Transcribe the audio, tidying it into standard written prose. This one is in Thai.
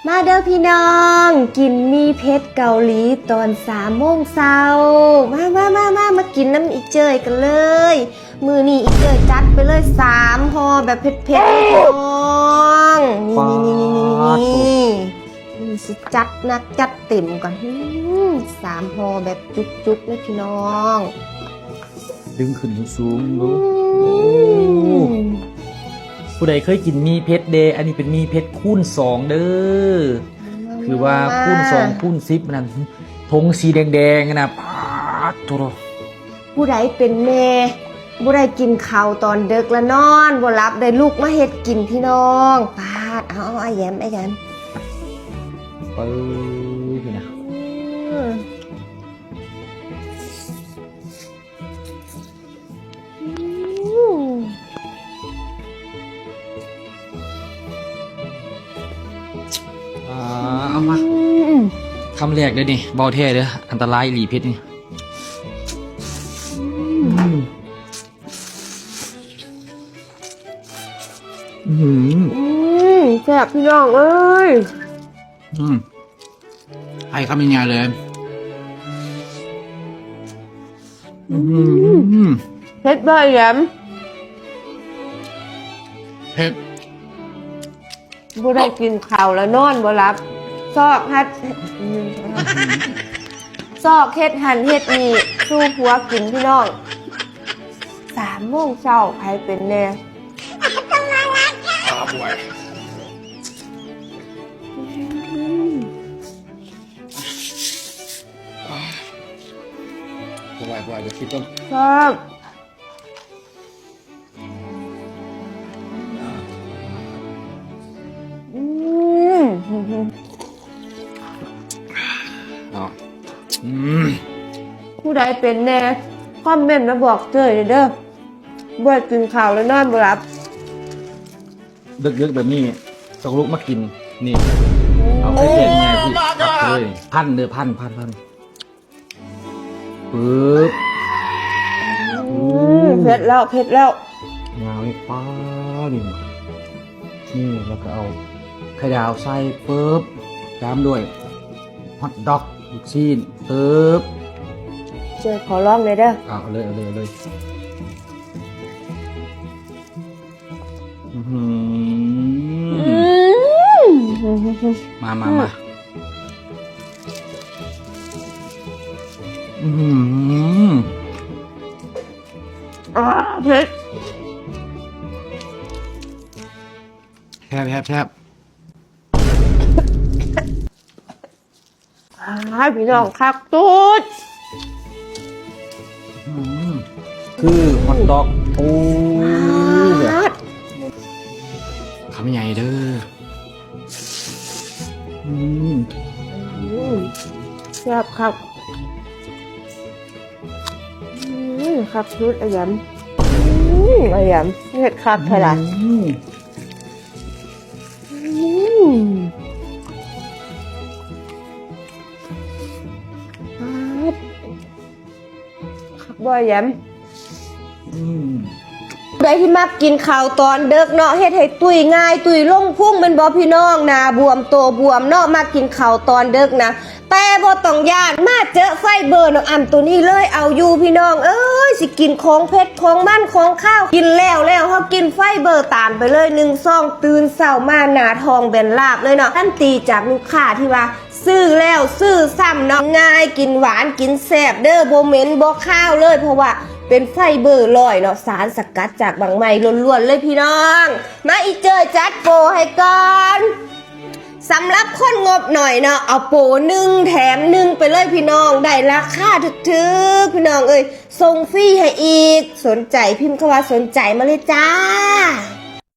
มาเด้อพี่น้อง กินมีเพชรเกาหลีตอน3 โมงเช้ามากินน้ำอีเจยกันเลย มือนี่อีเจยจัดไปเลย3 ห่อแบบเผ็ดๆเลยพี่น้องนี่สิจัดนักจัดเต็มก่อน3 ห่อแบบจุกๆเลยพี่น้อง ดึงขึ้นสูงดูผู้ใดเคยกินมีเพชรเดอันนี้เป็นมีเพชรคูณ2เด้อคือว่าคูณ2คูณ10นั่นธงสีแดงๆนะปาดโตผู้ใดเป็นแม่บ่ได้กินข้าวตอนดึกแล้วนอนบ่หลับได้ลูกมาเฮ็ดกินพี่น้องปาดเอาไอ้แยมปื้อนะเอามาคำแรกเลยนี่เบาแท้เด้ออันตรายหลีเพชรนี่แซ่บพี่น้องเอ้ยให้คำยังไงเลยเผ็ดบ่แยมเผ็ดบ่ได้กินข้าวแล้วนอนบ่หลับซอกเฮ็ดหันเฮ็ดนี่สู้ผัวกินพี่น้อง3 โมงเช้าใครเป็นแน่ป่วยเดี๋ยวคิดต้องครับผู้ใดเป็นแน่คอมเมนต์มาบอกเจ้ยเด้อบ่กินข้าวแล้วนอนบ่หลับดึกๆแบบนี้ต้องลุกมากินนี่เอาไปแจกแม่พี่เลยพันเด้อพันปึ๊บเผ็ดแล้วยาวเลยป้านี่แล้วก็เอาไข่ดาวใส่ปึ๊บตามด้วยฮอทดอกลูกชิ้นปึ๊บเจอขอลองเลยเด้อเอาเลยมาเผ็ดแทบพี่น้องครับตูดคือฮอทดอกโอ้แบบคำใหญ่เด้อแซ่บครับครับชุดไอ้ยำเผ็ดครับเท่าไหร่บ่อยย้ำใดที่มักกินข้าวตอนเด็กเนาะเฮ็ดให้ตุ้ยง่ายตุ้ยลงพุ่งเป็นบ่พี่น้องนะบวมโตบวมเนาะมากินข้าวตอนเด็กนะแต่บ่ต้องย่านมาเจอไฟเบอร์น้องอ่ำตัวนี้เลยเอาอยู่พี่น้องเอ้ยสิกินของเผ็ดของมันของข้าวกินแล้วเฮากินไฟเบอร์ตามไปเลย1 ซองตื่นเช้ามาหน้าท้องแบนลาบเลยเนาะทันตีจากลูกค้าที่ว่าซื้อแล้วซื้อซ้ำเนาะง่ายกินหวานกินแซ่บเด้อบ่เหม็นบ่ข้าวเลยเพราะว่าเป็นไฟเบอร์100เนาะสารสกัดจากบางไม้ล้วนๆเลยพี่น้องมาอีเจอจัดโปรให้ก่อนสำหรับคนงบหน่อยเนาะเอาโปร1 แถม 1ไปเลยพี่น้องได้ราคาถึกๆพี่น้องเอ้ยส่งฟรีให้อีกสนใจพิมพ์คำว่าสนใจมาเลยจ้า